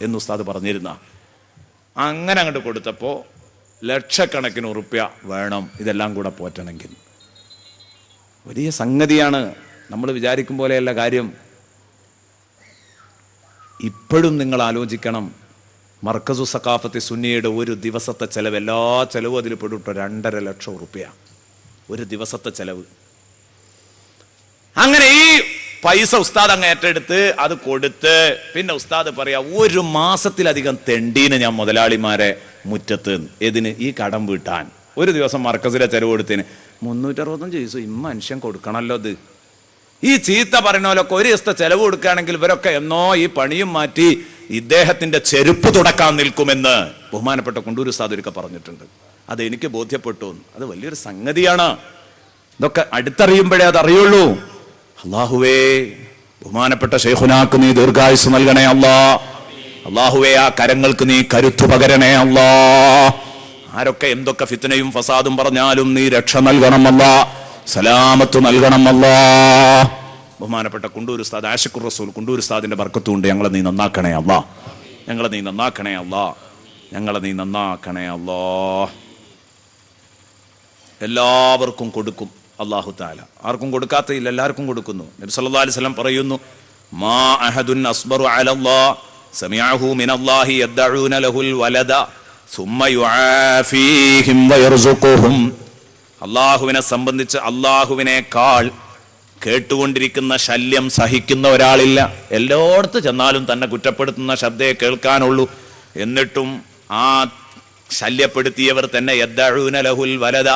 എന്ന് ഉസ്താദ് പറഞ്ഞിരുന്ന. അങ്ങനെ അങ്ങോട്ട് കൊടുത്തപ്പോൾ ലക്ഷക്കണക്കിന് ഉറുപ്യ വേണം ഇതെല്ലാം കൂടെ പോറ്റണമെങ്കിൽ. വലിയ സംഗതിയാണ്. നമ്മൾ വിചാരിക്കും പോലെയല്ല കാര്യം. ഇപ്പോഴും നിങ്ങൾ ആലോചിക്കണം, മർക്കസു സഖാഫത്തി സുന്നിയുടെ ഒരു ദിവസത്തെ ചെലവ്, എല്ലാ ചെലവും അതിൽ പെടുട്ടോ 2.5 ലക്ഷം ഉറുപ്യ ഒരു ദിവസത്തെ ചെലവ്. അങ്ങനെ ഈ പൈസ ഉസ്താദ് അങ്ങ് ഏറ്റെടുത്ത് അത് കൊടുത്ത് പിന്നെ ഉസ്താദ് പറയാ, 1 മാസത്തിലധികം തെണ്ടീന് ഞാൻ മുതലാളിമാരെ മുറ്റത്ത്. ഏതിന്? ഈ കടം വീട്ടാൻ. ഒരു ദിവസം മർക്കസിലെ ചെലവ് കൊടുത്തിന് 365 ദിവസം ഈ മനുഷ്യൻ കൊടുക്കണമല്ലോ. ഇത് ഈ ചീത്ത പറയുന്നവരൊക്കെ ഒരു ദിവസത്തെ ചെലവ് കൊടുക്കുകയാണെങ്കിൽ ഇവരൊക്കെ എന്നോ ഈ പണിയും മാറ്റി ഇദ്ദേഹത്തിന്റെ ചെരുപ്പ് തുടക്കാൻ നിൽക്കുമെന്ന് ബഹുമാനപ്പെട്ട കുണ്ടൂർ ഉസ്താദ് ഒരിക്കൽ പറഞ്ഞിട്ടുണ്ട്. അത് എനിക്ക് ബോധ്യപ്പെട്ടു. അത് വലിയൊരു സംഗതിയാണ്. ഇതൊക്കെ അടുത്തറിയുമ്പോഴേ അതറിയുള്ളൂ. അല്ലാഹുവേ, ബഹുമാനപ്പെട്ട ശൈഖുനാക്ക് നീ ദീർഘായുസ് നൽകണേ അല്ലാ. അല്ലാഹുവേ, ആ കരങ്ങൾക്ക് നീ കരുത്തു പകരണേ അല്ലാ. ആരൊക്കെ എന്തൊക്കെ ഫിത്നയും ഫസാദും പറഞ്ഞാലും നീ രക്ഷ നൽകണം അല്ലാ, സലാമത്ത് നൽകണം അല്ലാ. ബഹുമാനപ്പെട്ട കുണ്ടൂർ ഉസ്താദ് ആശിഖുർ റസൂൽ കുണ്ടൂർ ഉസ്താദിന്റെ ബർക്കത്തുണ്ട്. ഞങ്ങളെ നീ നന്നാക്കണേ അല്ലാ, ഞങ്ങളെ നീ നന്നാക്കണേ അല്ലാ, ഞങ്ങളെ നീ നന്നാക്കണേ അല്ലാ. എല്ലാവർക്കും കൊടുക്കും അല്ലാഹു തആല. ആർക്കും കൊടുക്കാത്തയില്ല, എല്ലാവർക്കും കൊടുക്കുന്നു. നബി സല്ലല്ലാഹു അലൈഹി വസല്ലം പറയുന്നു, മാ അഹദുൻ അസ്ബറു അലല്ലാഹ് സമിഅഹു മിനല്ലാഹി യദ്ഉന ലഹുൽ വലദ സുമ്മ യുആഫീഹിം വയർസുഖുഹും. അല്ലാഹുവിനെ സംബന്ധിച്ച് അല്ലാഹുവിനേക്കാൾ കേട്ടുകൊണ്ടിരിക്കുന്ന ശല്യം സഹിക്കുന്ന ഒരാളില്ല. എല്ലായിടത്ത് ചെന്നാലും തന്നെ കുറ്റപ്പെടുത്തുന്ന ശബ്ദേ കേൾക്കാനുള്ളൂ. എന്നിട്ടും ആ ശല്യപ്പെടുത്തിയവർ തന്നെ യദ്ഉന ലഹുൽ വലദ,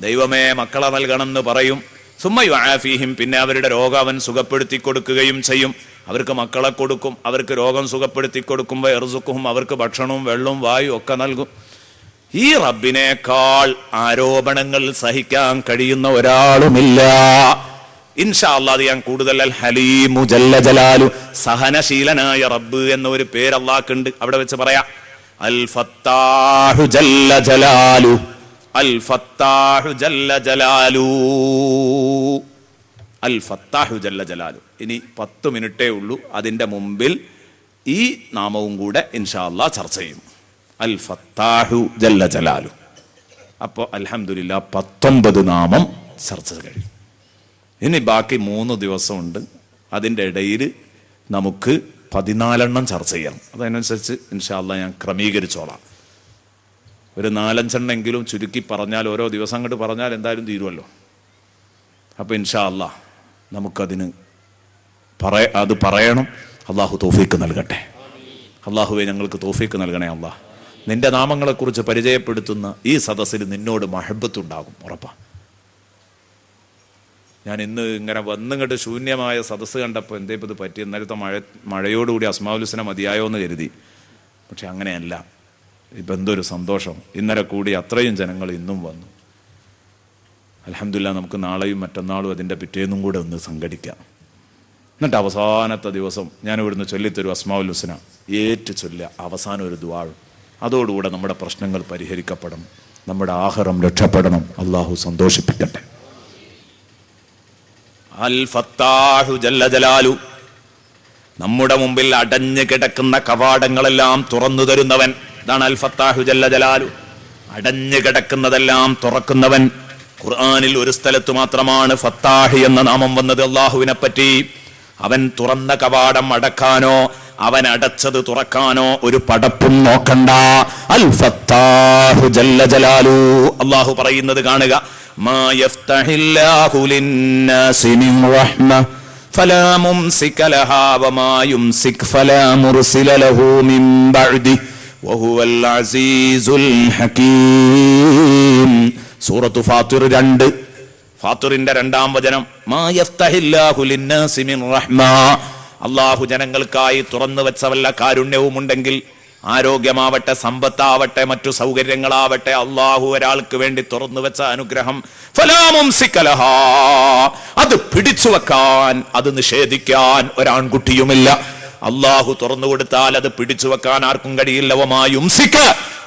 ദൈവമേ മക്കളെ നൽകണം എന്ന് പറയും. സുമ്മ യുആഫീഹിം, പിന്നെ അവരുടെ രോഗം അവൻ സുഖപ്പെടുത്തി കൊടുക്കുകയും ചെയ്യും. അവർക്ക് മക്കളെ കൊടുക്കും, അവർക്ക് രോഗം സുഖപ്പെടുത്തി കൊടുക്കുമ്പോൾ യർസുഖുഹും, അവർക്ക് ഭക്ഷണവും വെള്ളവും വായു ഒക്കെ നൽകും. ഈ റബ്ബിനേക്കാൾ ആരോപണങ്ങൾ സഹിക്കാൻ കഴിയുന്ന ഒരാളുമില്ല. ഇൻഷാ അല്ലാഹ് ഞാൻ കൂടുതൽ അൽ ഹലീമു ജല്ല ജലാലു, സഹനശീലനായ റബ്ബ് എന്ന ഒരു പേര് അല്ലാഹ്ക്കുണ്ട്. അവിടെ വെച്ച് പറയാം, അൽ ഫത്താഹു ജല്ല ജലാലു, അൽ ഫത്താഹു ജല്ല ജലാലു, അൽ ഫത്താഹു ജല്ല ജലാലു. ഇനി 10 മിനിറ്റേ ഉള്ളൂ. അതിൻ്റെ മുമ്പിൽ ഈ നാമവും കൂടെ ഇൻഷാ അല്ലാഹ് ചർച്ച ചെയ്യും. അൽ ഫത്താഹു ജല്ല ജലാലു. അപ്പോൾ അൽഹംദുലില്ലാ 19 നാമം ചർച്ച കഴിയും. ഇനി ബാക്കി 3 ദിവസമുണ്ട്. അതിൻ്റെ ഇടയിൽ നമുക്ക് 14 ചർച്ച ചെയ്യണം. അതനുസരിച്ച് ഇൻഷാ അല്ലാഹ് ഞാൻ ക്രമീകരിച്ചോളാം. ഒരു 4-5 എങ്കിലും ചുരുക്കി പറഞ്ഞാൽ, ഓരോ ദിവസം അങ്ങോട്ട് പറഞ്ഞാൽ എന്തായാലും തീരുമല്ലോ. അപ്പോൾ ഇൻഷാ അല്ലാഹ് നമുക്കതിന് അത് പറയണം. അള്ളാഹു തൗഫീക്ക് നൽകട്ടെ. അള്ളാഹുവെ, ഞങ്ങൾക്ക് തൗഫീക്ക് നൽകണേ അള്ളാഹ്. നിന്റെ നാമങ്ങളെക്കുറിച്ച് പരിചയപ്പെടുത്തുന്ന ഈ സദസ്സിൽ നിന്നോട് മഹബത്തുണ്ടാകും, ഉറപ്പാണ്. ഞാൻ ഇന്ന് ഇങ്ങനെ വന്നിങ്ങോട്ട് ശൂന്യമായ സദസ്സ് കണ്ടപ്പോൾ എന്തേ ഇത് പറ്റി, ഇന്നലത്തെ മഴയോടുകൂടി അസ്മാഉൽ ഹുസ്ന മതിയായോ എന്ന് കരുതി. പക്ഷെ അങ്ങനെയല്ല. ഇപ്പം എന്തൊരു സന്തോഷം, ഇന്നലെ കൂടി അത്രയും ജനങ്ങൾ ഇന്നും വന്നു. അൽഹംദുലില്ലാഹ്, നമുക്ക് നാളെയും മറ്റന്നാളും അതിൻ്റെ പിറ്റേന്നും കൂടെ ഒന്ന് സംഘടിക്കാം. എന്നിട്ട് അവസാനത്തെ ദിവസം ഞാൻ ഇവിടുന്ന് ചൊല്ലിത്തരും അസ്മാഉൽ ഹുസ്ന, ഏറ്റു ചൊല്ലുക, അവസാനം ഒരു ദുആ. അതോടുകൂടെ നമ്മുടെ പ്രശ്നങ്ങൾ പരിഹരിക്കപ്പെടണം, നമ്മുടെ ആഖിറം രക്ഷപ്പെടണം. അള്ളാഹു സന്തോഷിപ്പിക്കട്ടെ. അൽ ഫത്താഹു ജല്ല ജലാലു, നമ്മുടെ മുമ്പിൽ അടഞ്ഞു കിടക്കുന്ന കവാടങ്ങളെല്ലാം തുറന്നു തരുന്നവൻ. ഇതാണ് അൽ ഫത്താഹു ജല്ല ജലാലു. അടഞ്ഞു കിടക്കുന്നതെല്ലാം തുറക്കുന്നവൻ. ഖുർആനിൽ ഒരു സ്ഥലത്ത് മാത്രമാണ് ഫത്താഹ് എന്ന നാമം വന്നത് അള്ളാഹുവിനെ പറ്റി. അവൻ തുറന്ന കവാടം അടക്കാനോ അവൻ അടച്ചത് തുറക്കാനോ ഒരു പടപ്പും നോക്കണ്ട. അൽ ഫത്താഹു ജല്ല ജലാലു. അള്ളാഹു പറയുന്നത് കാണുക, മാ യഫ്തഹില്ലാഹു ലിന്നാസി മിൻ റഹ്മ ഫലാ മുംസിക ലഹാ വമാ യുംസിക് ഫലാ മുർസില ലഹു മിൻ ബഅദി വഹുവൽ അസീസുൽ ഹകീം. സൂറത്തു ഫാത്തിർ 2, ഫാത്തിറിന്റെ 2-ാം വചനം. മാ യഫ്തഹില്ലാഹു ലിന്നാസി മിൻ റഹ്മ, അള്ളാഹു ജനങ്ങൾക്കായി തുറന്നു വെച്ച വല്ല കാരുണ്യവും ഉണ്ടെങ്കിൽ, ആരോഗ്യമാവട്ടെ, സമ്പത്താവട്ടെ, മറ്റു സൗകര്യങ്ങളാവട്ടെ, അള്ളാഹു ഒരാൾക്ക് വേണ്ടി തുറന്നു വെച്ച അനുഗ്രഹം, ഫലാ മുംസിക ലഹാ, അത് പിടിച്ചു വെക്കാൻ, അത് നിഷേധിക്കാൻ ഒരാൺകുട്ടിയുമില്ല. അള്ളാഹു തുറന്നു കൊടുത്താൽ അത് പിടിച്ചു വെക്കാൻ ആർക്കും കഴിയില്ല. വമാ യുംസിക,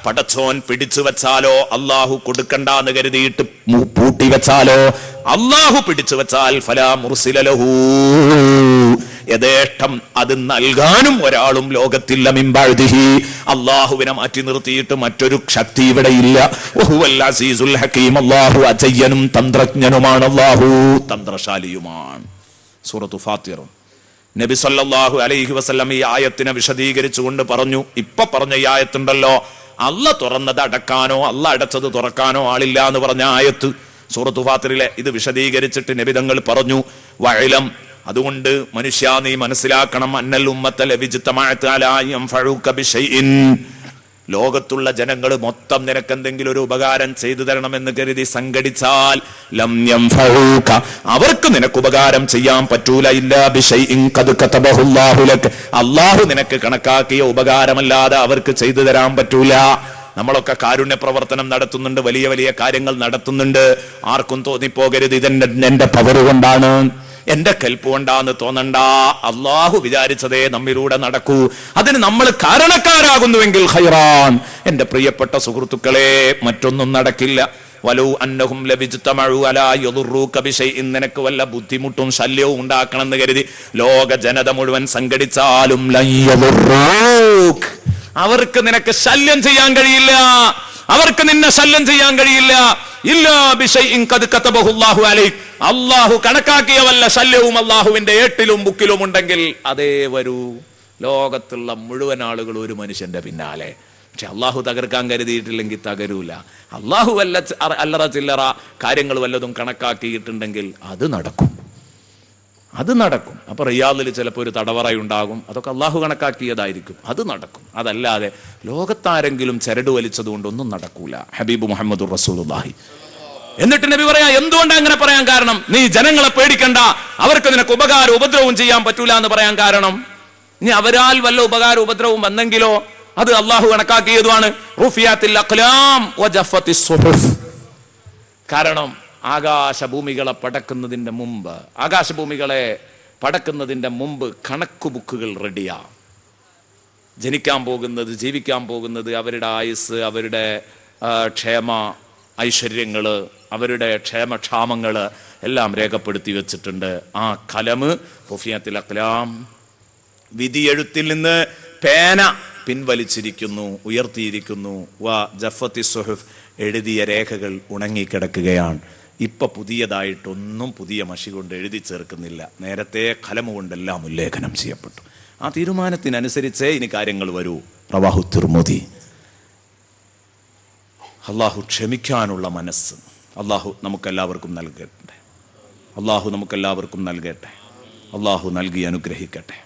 പടച്ചോൻ പിടിച്ചു വെച്ചാലോ, അള്ളാഹു കൊടുക്കണ്ടെന്ന് കരുതിയിട്ട് പൂട്ടി വെച്ചാലോ, അള്ളാഹു പിടിച്ചു വെച്ചാൽ ഫലാ മുർസില ലഹു, യഥേഷ്ടം അത് നൽകാനും ഒരാളും ലോകത്തില്ല മിമ്പഅദിഹി. അള്ളാഹുവിനെ മാറ്റി നിർത്തിയിട്ട് മറ്റൊരു ശക്തി ഇവിടെ ഇല്ല. വഹുവൽ അസീസുൽ ഹകീം. അള്ളാഹു അജയ്യനും തന്ത്രജ്ഞനുമാണ്. അള്ളാഹു തന്ത്രശാലിയുമാണ്. സൂറത്തു ഫാത്തിർ. നബി സല്ലല്ലാഹു അലൈഹി വസല്ലം ഈ ആയത്തിനെ വിശദീകരിച്ചുകൊണ്ട് പറഞ്ഞു, ഇപ്പൊ പറഞ്ഞ ഈ ആയത്തുണ്ടല്ലോ, അല്ല തുറന്നത് അടക്കാനോ അല്ല അടച്ചത് തുറക്കാനോ ആളില്ല എന്ന് പറഞ്ഞ ആയത്ത് സൂറത്തു ഫാത്തിറിലെ ഇത് വിശദീകരിച്ചിട്ട് നബി തങ്ങൾ പറഞ്ഞു, വഅലം, അതുകൊണ്ട് മനുഷ്യ നീ മനസ്സിലാക്കണം, അന്നൽ ഉമ്മത ലവിജ്തമഅത അലാ യൻഫഉക ബിശൈഇൻ, ലോകത്തുള്ള ജനങ്ങൾ മൊത്തം നിനക്ക് എന്തെങ്കിലും ഒരു ഉപകാരം ചെയ്തു തരണമെന്ന് കരുതി സംഘടിച്ചാൽ ലം യൻഫഉക, അവർക്ക് നിനക്ക് ഉപകാരം ചെയ്യാൻ പറ്റൂല, ഇല്ലാ ബിശൈഇൻ ഖദ് കതബഹുല്ലാഹു ലക, അല്ലാഹു നിനക്ക് കണക്കാക്കിയ ഉപകാരമല്ലാതെ അവർക്ക് ചെയ്തു തരാൻ പറ്റൂല. നമ്മളൊക്കെ കാരുണ്യ പ്രവർത്തനം നടത്തുന്നുണ്ട്, വലിയ വലിയ കാര്യങ്ങൾ നടത്തുന്നുണ്ട്. ആർക്കും തോന്നിപ്പോകരുത് ഇതെന്റെ പവർ കൊണ്ടാണ്, എന്റെ കെൽപ്പ് കൊണ്ടാന്ന് തോന്നണ്ട. അള്ളാഹു വിചാരിച്ചതേ നമ്മിലൂടെ നടക്കൂ. അതിന് നമ്മൾ കാരണക്കാരാകുന്നുവെങ്കിൽ ഖൈറാൻ. എന്റെ പ്രിയപ്പെട്ട സുഹൃത്തുക്കളെ, മറ്റൊന്നും നടക്കില്ല. വലൗ അന്നഹും ലവിജ്തമഉ അലാ യദുറൂക ബിശൈഇൻ, നിനക്ക് വല്ല ബുദ്ധിമുട്ടും ശല്യവും ഉണ്ടാക്കണമെന്ന് കരുതി ലോക ജനത മുഴുവൻ സംഘടിച്ചാലും ലൻ യദുറൂക, അവർക്ക് നിനക്ക് ശല്യം ചെയ്യാൻ കഴിയില്ല, അവർക്ക് നിന്നെ ശല്യം ചെയ്യാൻ കഴിയില്ല. ഇല്ലാ ബിശൈഇൻ ഖദ് കതബഹുല്ലാഹു അലൈക്, അള്ളാഹു കണക്കാക്കിയ വല്ല ശല്യവും അള്ളാഹുവിന്റെ ഏട്ടിലും ബുക്കിലും ഉണ്ടെങ്കിൽ അതേ വരൂ. ലോകത്തുള്ള മുഴുവൻ ആളുകൾ ഒരു മനുഷ്യന്റെ പിന്നാലെ. പക്ഷെ അള്ളാഹു തകർക്കാൻ കരുതിയിട്ടില്ലെങ്കിൽ തകരൂല. അള്ളാഹു വല്ല അല്ലറ ചില്ലറ കാര്യങ്ങൾ വല്ലതും കണക്കാക്കിയിട്ടുണ്ടെങ്കിൽ അത് നടക്കും, അത് നടക്കും. അപ്പൊ റിയാദിൽ ചിലപ്പോൾ ഒരു തടവറയുണ്ടാകും, അതൊക്കെ അള്ളാഹു കണക്കാക്കിയതായിരിക്കും, അത് നടക്കും. അതല്ലാതെ ലോകത്താരെങ്കിലും ചരട് വലിച്ചതുകൊണ്ടൊന്നും നടക്കൂല. ഹബീബ് മുഹമ്മദുർ റസൂലുള്ളാഹി. എന്നിട്ട് നബി പറയാ, എന്തുകൊണ്ടാണ് അങ്ങനെ പറയാൻ കാരണം? നീ ജനങ്ങളെ പേടിക്കണ്ട, അവർക്ക് നിനക്ക് ഉപകാരം ഉപദ്രവവും ചെയ്യാൻ പറ്റൂല എന്ന് പറയാൻ കാരണം, ഇനി അവരാൽ വല്ല ഉപകാരം ഉപദ്രവവും വന്നെങ്കിലോ അത് അള്ളാഹു കണക്കാക്കിയതുമാണ്. റുഫിയാത്തിൽ അഖ്ലാം വജഫത്തിസ് സുഹുഫ്. കാരണം ആകാശഭൂമികളെ പടക്കുന്നതിന്റെ മുമ്പ്, ആകാശഭൂമികളെ പടക്കുന്നതിന്റെ മുമ്പ് കണക്ക് ബുക്കുകൾ റെഡിയാ. ജനിക്കാൻ പോകുന്നത്, ജീവിക്കാൻ പോകുന്നത്, അവരുടെ ആയുസ്, അവരുടെ ക്ഷേമ ഐശ്വര്യങ്ങള്, അവരുടെ ക്ഷേമക്ഷാമങ്ങള് എല്ലാം രേഖപ്പെടുത്തി വെച്ചിട്ടുണ്ട്. ആ കലമ് റുഫിയാത്തിൽ അഖ്ലാം, വിധിയെഴുത്തിൽ നിന്ന് പേന പിൻവലിച്ചിരിക്കുന്നു, ഉയർത്തിയിരിക്കുന്നു. വ ജഫത്തി സുഹുഫ്, എഴുതിയ രേഖകൾ ഉണങ്ങിക്കിടക്കുകയാണ്. ഇപ്പൊ പുതിയതായിട്ടൊന്നും പുതിയ മഷി കൊണ്ട് എഴുതി ചേർക്കുന്നില്ല, നേരത്തെ കലമ കൊണ്ടെല്ലാം ഉല്ലേഖനം ചെയ്യപ്പെട്ടു. ആ തീരുമാനത്തിനനുസരിച്ചേ ഇനി കാര്യങ്ങൾ വരൂ. റവാഹു തിർമുദി. അള്ളാഹു ക്ഷമിക്കാനുള്ള മനസ്സ് അള്ളാഹു നമുക്കെല്ലാവർക്കും നൽകട്ടെ. അള്ളാഹു നമുക്കെല്ലാവർക്കും നൽകട്ടെ. അള്ളാഹു നൽകി അനുഗ്രഹിക്കട്ടെ.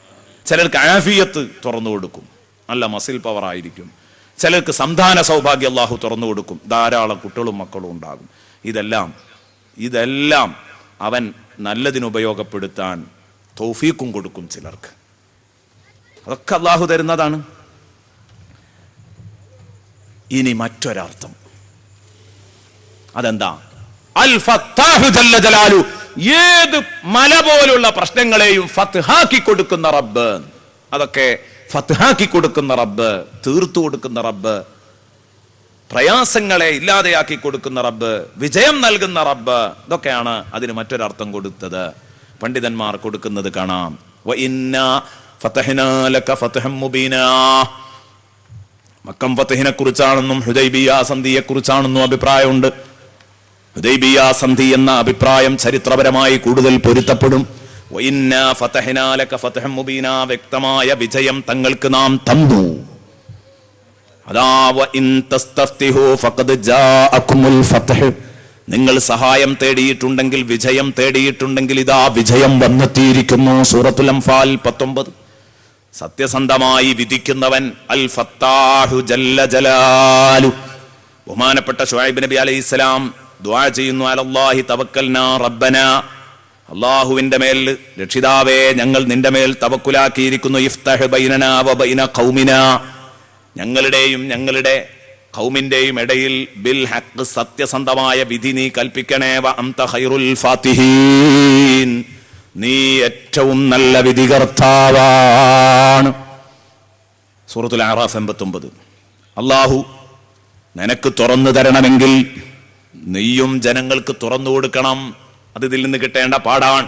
ചിലർക്ക് ആഫിയത്ത് തുറന്നു കൊടുക്കും, നല്ല മസിൽ പവർ ആയിരിക്കും. ചിലർക്ക് സന്താന സൗഭാഗ്യം അള്ളാഹു തുറന്നു കൊടുക്കും, ധാരാളം കുട്ടികളും മക്കളും ഉണ്ടാകും. ഇതെല്ലാം അവൻ നല്ലതിന് ഉപയോഗപ്പെടുത്താൻ തൗഫീഖും കൊടുക്കും ചിലർക്ക്. അതൊക്കെ അള്ളാഹു തരുന്നതാണ്. ഇനി മറ്റൊരർത്ഥം, അതെന്താ? അൽ ഫത്താഹു ജല്ല ജലാലു, ഏത് മല പോലുള്ള പ്രശ്നങ്ങളെയും ഫത്ഹാക്കി കൊടുക്കുന്ന റബ്ബ്. അതൊക്കെ ഫത്ഹാക്കി കൊടുക്കുന്ന റബ്ബ്, തീർത്തു കൊടുക്കുന്ന റബ്ബ്, പ്രയാസങ്ങളെ ഇല്ലാതെയാക്കി കൊടുക്കുന്ന റബ്ബ്, വിജയം നൽകുന്ന റബ്ബ്. ഇതൊക്കെയാണ് അതിന് മറ്റൊരർത്ഥം കൊടുത്തത്. പണ്ഡിതന്മാർ കൊടുക്കുന്നത് കാണാം. വ ഇന്നാ ഫതഹ്നാ ലക ഫതഹം മുബീനാ, മക്കം ഫതഹിനെ കുറിച്ചാണെന്നും ഹുദൈബിയ സന്ധിയെ കുറിച്ചാണെന്നും അഭിപ്രായമുണ്ട്. ഹുദൈബിയ സന്ധി എന്ന അഭിപ്രായം ചരിത്രപരമായി കൂടുതൽ പൊരുത്തപ്പെടും. വ ഇന്നാ ഫതഹ്നാ ലക ഫതഹം മുബീനാ, വ്യക്തമായ വിജയം തങ്ങൾക്ക് നാം തന്നു. അതാ വ ഇൻ തസ്തഫ്തിഹു ഫഖദ് ജാഅകുമുൽ ഫത്ഹ്, നിങ്ങൾ സഹായം തേടിയിട്ടുണ്ടെങ്കിൽ, വിജയം തേടിയിട്ടുണ്ടെങ്കിൽ ഇതാ വിജയം വന്നെത്തിയിരിക്കുന്നു. സൂറത്തുൽ അൻഫാൽ 19. സത്യസന്ധമായി വിധിക്കുന്നവൻ അൽ ഫത്താഹു ജല്ല ജലാലു. ബഹുമാനപ്പെട്ട ശുഐബ് നബി അലൈഹിസ്സലാം ദുആ ചെയ്യുന്നു, അലല്ലാഹി തവക്കൽനാ റബ്ബനാ, അല്ലാഹുവിന്റെ മേൽ രക്ഷിതാവേ ഞങ്ങൾ നിന്റെ മേൽ തവക്കുലാക്കിയിരിക്കുന്നു. ഇഫ്തഹ് ബൈനനാ വ ബൈന ഖൗമിനാ, ഞങ്ങളുടെയും ഞങ്ങളുടെ ഖൗമിന്റെയും ഇടയിൽ ബിൽ ഹഖ്, സത്യസന്ധമായ വിധി നീ കൽപ്പിക്കണേ. വ അൻത ഖൈറുൽ ഫാത്തിഹീൻ, നീ ഏറ്റവും നല്ല വിധികർത്താവാണ്. സൂറത്തുൽ അറാഫ് 89. അല്ലാഹു നിനക്ക് തുറന്നു തരണമെങ്കിൽ നീയും ജനങ്ങൾക്ക് തുറന്നു കൊടുക്കണം. അത് ഇതിൽ നിന്ന് കിട്ടേണ്ട പാടാണ്.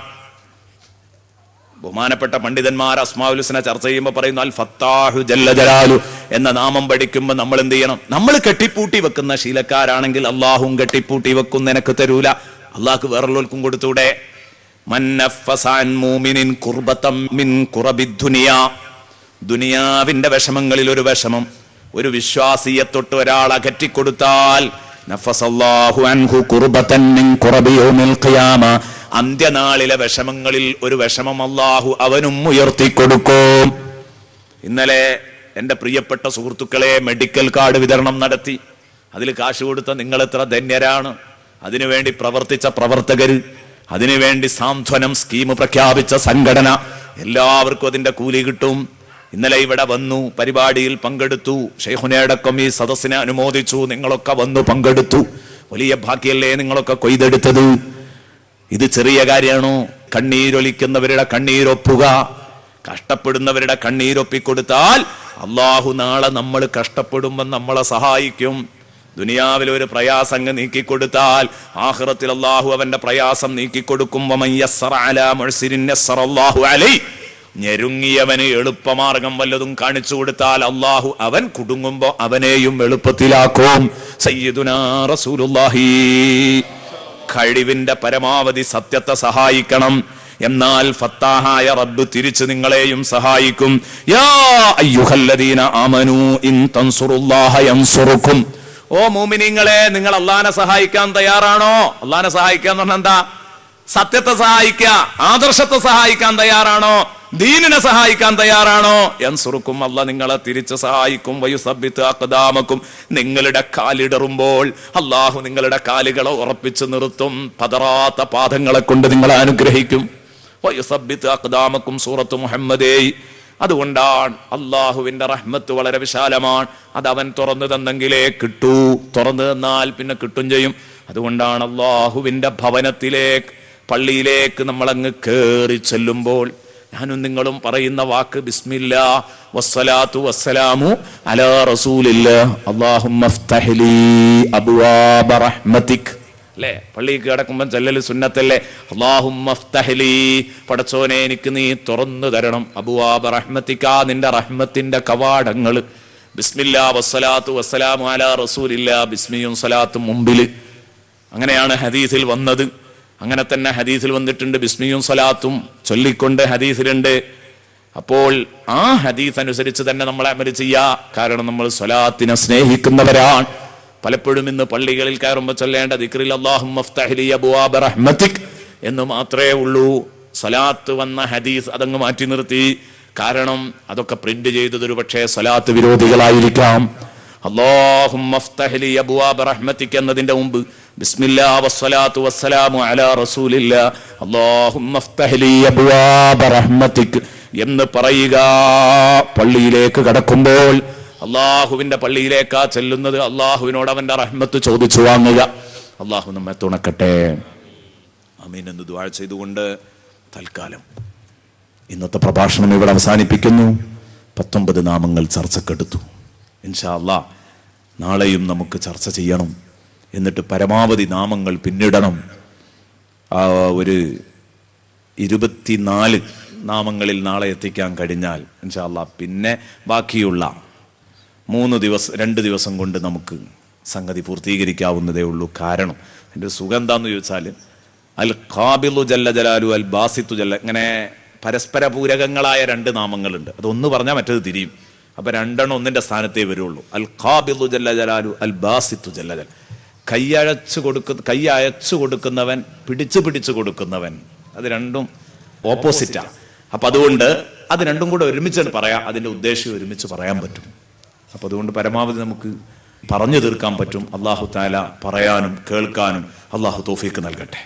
ബഹുമാനപ്പെട്ട പണ്ഡിതന്മാർ അസ്മാഉൽ ഹുസ്ന ചർച്ച ചെയ്യുമ്പോൾ പറയുന്നു അൽ ഫത്താഹു ജല്ല ജലാലു എന്ന നാമം പഠിക്കുമ്പോൾ നമ്മൾ എന്ത് ചെയ്യണം? നമ്മൾ കെട്ടിപ്പൂട്ടി വെക്കുന്ന ശീലക്കാരാണെങ്കിൽ അള്ളാഹും കെട്ടിപ്പൂട്ടി വെക്കും, നിനക്ക് തരൂല. അള്ളാഹ്ക്ക് വേറുള്ളവർക്കും കൊടുത്തൂടെ? ദുനിയാവിന്റെ വിഷമങ്ങളിൽ ഒരു വിഷമം ഒരു വിശ്വാസിയെ തൊട്ട് ഒരാൾ അകറ്റിക്കൊടുത്താൽ അന്ത്യനാളിലെ വിഷമങ്ങളിൽ ഒരു വിഷമം അള്ളാഹു അവനും ഉയർത്തിക്കൊടുക്കും. ഇന്നലെ എന്റെ പ്രിയപ്പെട്ട സുഹൃത്തുക്കളെ മെഡിക്കൽ കാർഡ് വിതരണം നടത്തി. അതിൽ കാശ് കൊടുത്ത നിങ്ങൾ എത്ര ധന്യരാണ്. അതിനുവേണ്ടി പ്രവർത്തിച്ച പ്രവർത്തകര്, അതിനുവേണ്ടി സാന്ത്വനം സ്കീം പ്രഖ്യാപിച്ച സംഘടന, എല്ലാവർക്കും അതിന്റെ കൂലി കിട്ടും. ഇന്നലെ ഇവിടെ വന്നു, പരിപാടിയിൽ പങ്കെടുത്തു, ശൈഖുനയടക്കം ഈ സദസ്സിനെ അനുമോദിച്ചു. നിങ്ങളൊക്കെ വന്നു പങ്കെടുത്തു. വലിയ ഭാഗ്യല്ലേ നിങ്ങളൊക്കെ കൊയ്തെടുത്തത്. ഇത് ചെറിയ കാര്യമാണോ? കണ്ണീരൊലിക്കുന്നവരുടെ കണ്ണീരൊപ്പുക, കഷ്ടപ്പെടുന്നവരുടെ കണ്ണീരൊപ്പിക്കൊടുത്താൽ അള്ളാഹു നാളെ നമ്മൾ കഷ്ടപ്പെടുമ്പോൾ നമ്മളെ സഹായിക്കും. ദുനിയാവിൽ ഒരു പ്രയാസം അങ്ങ് നീക്കിക്കൊടുത്താൽ ആഖിറത്തിൽ അള്ളാഹു അവന്റെ പ്രയാസം നീക്കിക്കൊടുക്കും. ഞെരുങ്ങിയവന് എളുപ്പമാർഗം വല്ലതും കാണിച്ചു കൊടുത്താൽ അള്ളാഹു അവൻ കുടുങ്ങുമ്പോ അവനെയും എളുപ്പത്തിലാക്കും. സയ്യിദുനാ റസൂലുള്ളാഹി. കഴിവിന്റെ പരമാവധി സത്യത്തെ സഹായിക്കണം. എന്നാൽ ഫത്താഹായ റബ്ബ് തിരിച്ചു നിങ്ങളെയും സഹായിക്കും. യാ അയ്യുഹല്ലദീന ആമനൂ ഇൻ തൻസുറുല്ലാഹ യൻസുറുക്കും. ഓ മുഅ്മിനീങ്ങളെ, നിങ്ങൾ അള്ളാഹനെ സഹായിക്കാൻ തയ്യാറാണോ? അള്ളാഹനെ സഹായിക്കുക എന്ന് പറഞ്ഞാൽ എന്താ? സത്യത്തെ സഹായിക്കുക, ആദർശത്തെ സഹായിക്കാൻ തയ്യാറാണോ? ദീനിനെ സഹായിക്കാൻ തയ്യാറാണോ? യൻസുറുക്കും, അള്ളാഹ് നിങ്ങളെ തിരിച്ച് സഹായിക്കും. വയുസബ്ബിതു അഖ്ദാമക്കും, നിങ്ങളുടെ കാലിടറുമ്പോൾ അള്ളാഹു നിങ്ങളുടെ കാലുകളെ ഉറപ്പിച്ചു നിർത്തും. പതറാത്ത പാദങ്ങളെ കൊണ്ട് നിങ്ങളെ അനുഗ്രഹിക്കും. വയുസബ്ബിതു അഖ്ദാമക്കും സൂറത്ത് മുഹമ്മദേ. അതുകൊണ്ടാണ് അള്ളാഹുവിന്റെ റഹ്മത്ത് വളരെ വിശാലമാണ്. അത് അവൻ തുറന്നു തന്നെങ്കിലേ കിട്ടൂ. തുറന്നു തന്നാൽ പിന്നെ കിട്ടും ചെയ്യും. അതുകൊണ്ടാണ് അള്ളാഹുവിന്റെ ഭവനത്തിലേക്ക്, പള്ളിയിലേക്ക് നമ്മളങ്ങ് കേറി ചെല്ലുമ്പോൾ ഞാനും നിങ്ങളും പറയുന്ന വാക്ക് ബിസ്മില്ലാ വസ്സലാത്തു വസ്സലാമു അലാ റസൂലില്ലാ അല്ലാഹുമ്മ ഫ്തഹ് ലീ അബ്വാബ റഹ്മതിക്. അല്ലേ? പള്ളിക്ക് കിടക്കുമ്പോൾ ചെല്ലൽ സുന്നത്തല്ലേ? അല്ലാഹുമ്മ ഫ്തഹ് ലീ, പടച്ചോനെ എനിക്ക് നീ തുറന്നു തരണം. അബ്വാബ റഹ്മതിക, നിന്റെ റഹ്മത്തിന്റെ കവാടങ്ങൾ. ബിസ്മില്ലാ വസ്സലാത്തു വസ്സലാമു അലാ റസൂലില്ലാ, ബിസ്മിയും സലാത്തും മുമ്പിൽ. അങ്ങനെയാണ് ഹദീസിൽ വന്നത്. അങ്ങനെ തന്നെ ഹദീസിൽ വന്നിട്ടുണ്ട്. ബിസ്മിയും സലാത്തും ചൊല്ലിക്കൊണ്ട് ഹദീസിലുണ്ട്. അപ്പോൾ ആ ഹദീസ് അനുസരിച്ച് തന്നെ നമ്മൾ അമൽ ചെയ്യാ. കാരണം നമ്മൾ സ്വലാത്തിനെ സ്നേഹിക്കുന്നവരാണ്. പലപ്പോഴും ഇന്ന് പള്ളികളിൽ കയറുമ്പോൾ ചൊല്ലേണ്ട ദിക്റിൽ അല്ലാഹുമ്മ ഫ്തഹ് ലീ അബ്വാബ റഹ്മതിക് എന്ന് മാത്രമേ ഉള്ളൂ. സ്വലാത്ത് വന്ന ഹദീസ് അതങ്ങ് മാറ്റി നിർത്തി. കാരണം അതൊക്കെ പ്രിന്റ് ചെയ്തത് ഒരു പക്ഷേ സ്വലാത്ത് വിരോധികളായിരിക്കാം. അല്ലാഹുമ്മ ഫ്തഹ് ലീ അബ്വാബ റഹ്മതിക് എന്നതിന്റെ മുമ്പ് ബിസ്മില്ലാ വസ്സലാത്തു വസ്സലാമു അലാ റസൂലില്ലാ അല്ലാഹുമ്മ ഫ്തഹ് ലീ അബ്വാബ റഹ്മതിക് എന്ന് പറയുക. പള്ളിയിലേക്ക് കടക്കുമ്പോൾ അള്ളാഹുവിന്റെ പള്ളിയിലേക്കാ ചെല്ലുന്നത്. അള്ളാഹുവിനോട് അവന്റെ റഹ്മത്ത് ചോദിച്ചു വാങ്ങുക. അള്ളാഹു നമ്മെ തുണക്കട്ടെ. ആമീൻ എന്ന് ദുആ ചെയ്തുകൊണ്ട് തൽക്കാലം ഇന്നത്തെ പ്രഭാഷണം ഇവിടെ അവസാനിപ്പിക്കുന്നു. 19 നാമങ്ങൾ ചർച്ചക്കെടുത്തു. ഇൻഷാ അല്ലാഹ് നാളെയും നമുക്ക് ചർച്ച ചെയ്യണം. എന്നിട്ട് പരമാവധി നാമങ്ങൾ പിന്നിടണം. ഒരു 24 നാമങ്ങളിൽ നാളെ എത്തിക്കാൻ കഴിഞ്ഞാൽ ഇൻഷാ അല്ലാഹ് പിന്നെ ബാക്കിയുള്ള 2 ദിവസം കൊണ്ട് നമുക്ക് സംഗതി പൂർത്തീകരിക്കാവുന്നതേ ഉള്ളൂ. കാരണം എൻ്റെ സുഖം എന്താന്ന് ചോദിച്ചാൽ അൽ ഖാബിലു ജല്ല ജലാലു അൽ ബാസിത്തു ജല്ല, ഇങ്ങനെ പരസ്പര പൂരകങ്ങളായ 2 നാമങ്ങളുണ്ട്. അതൊന്ന് പറഞ്ഞാൽ മറ്റേത് തിരിയും. അപ്പൊ 2 ഒന്നിന്റെ സ്ഥാനത്തേ വരുള്ളൂ. അൽ ഖാബിലു ജല്ല ജലാലു അൽ ബാസിത്തു ജല്ല ജല, കൈ അയച്ചു കൊടുക്കുന്നവൻ, പിടിച്ചു കൊടുക്കുന്നവൻ, അത് രണ്ടും ഓപ്പോസിറ്റാ. അപ്പൊ അതുകൊണ്ട് അത് രണ്ടും കൂടെ ഒരുമിച്ച് പറയാം. അതിന്റെ ഉദ്ദേശം ഒരുമിച്ച് പറയാൻ പറ്റും. അപ്പൊ അതുകൊണ്ട് പരമാവധി നമുക്ക് പറഞ്ഞു തീർക്കാൻ പറ്റും. അല്ലാഹു തആല പറയാനും കേൾക്കാനും അല്ലാഹു തൗഫീഖ് നൽകട്ടെ.